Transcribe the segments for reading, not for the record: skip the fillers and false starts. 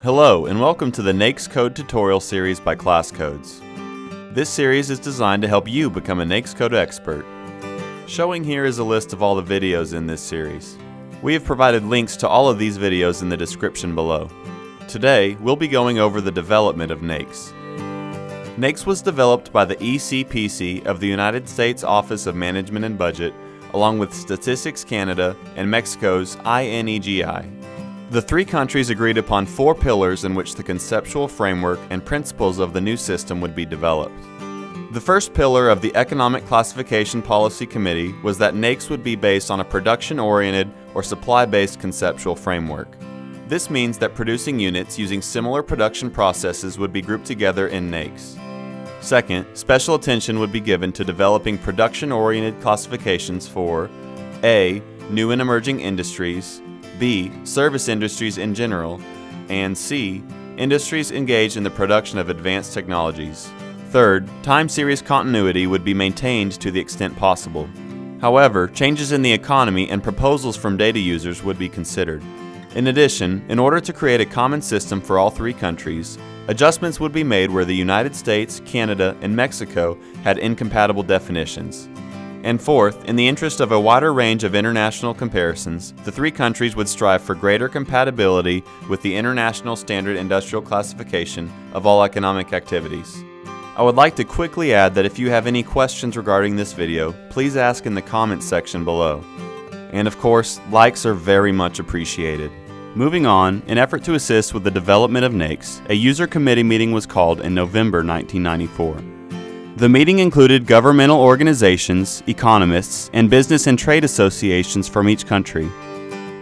Hello, and welcome to the NAICS Code Tutorial Series by Class Codes. This series is designed to help you become a NAICS Code expert. Showing here is a list of all the videos in this series. We have provided links to all of these videos in the description below. Today, we'll be going over the development of NAICS. NAICS was developed by the ECPC of the United States Office of Management and Budget, along with Statistics Canada and Mexico's INEGI. The three countries agreed upon 4 pillars in which the conceptual framework and principles of the new system would be developed. The first pillar of the Economic Classification Policy Committee was that NAICS would be based on a production-oriented or supply-based conceptual framework. This means that producing units using similar production processes would be grouped together in NAICS. Second, special attention would be given to developing production-oriented classifications for A. New and emerging industries, B. Service industries in general, and C. Industries engaged in the production of advanced technologies. Third, time series continuity would be maintained to the extent possible. However, changes in the economy and proposals from data users would be considered. In addition, in order to create a common system for all 3 countries, adjustments would be made where the United States, Canada, and Mexico had incompatible definitions. And fourth, in the interest of a wider range of international comparisons, the 3 countries would strive for greater compatibility with the International Standard Industrial Classification of all economic activities. I would like to quickly add that if you have any questions regarding this video, please ask in the comments section below. And of course, likes are very much appreciated. Moving on, in effort to assist with the development of NAICS, a user committee meeting was called in November 1994. The meeting included governmental organizations, economists, and business and trade associations from each country.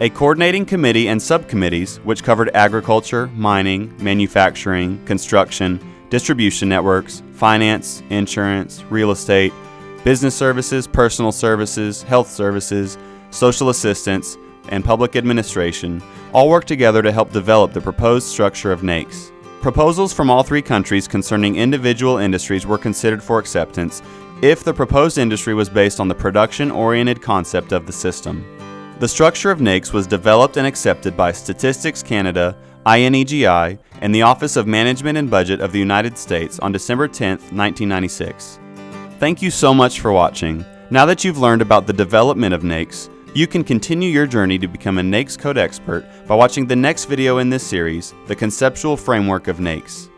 A coordinating committee and subcommittees, which covered agriculture, mining, manufacturing, construction, distribution networks, finance, insurance, real estate, business services, personal services, health services, social assistance, and public administration, all worked together to help develop the proposed structure of NAICS. Proposals from all 3 countries concerning individual industries were considered for acceptance if the proposed industry was based on the production-oriented concept of the system. The structure of NAICS was developed and accepted by Statistics Canada, INEGI, and the Office of Management and Budget of the United States on December 10, 1996. Thank you so much for watching. Now that you've learned about the development of NAICS, you can continue your journey to become a NAICS Code expert by watching the next video in this series, The Conceptual Framework of NAICS.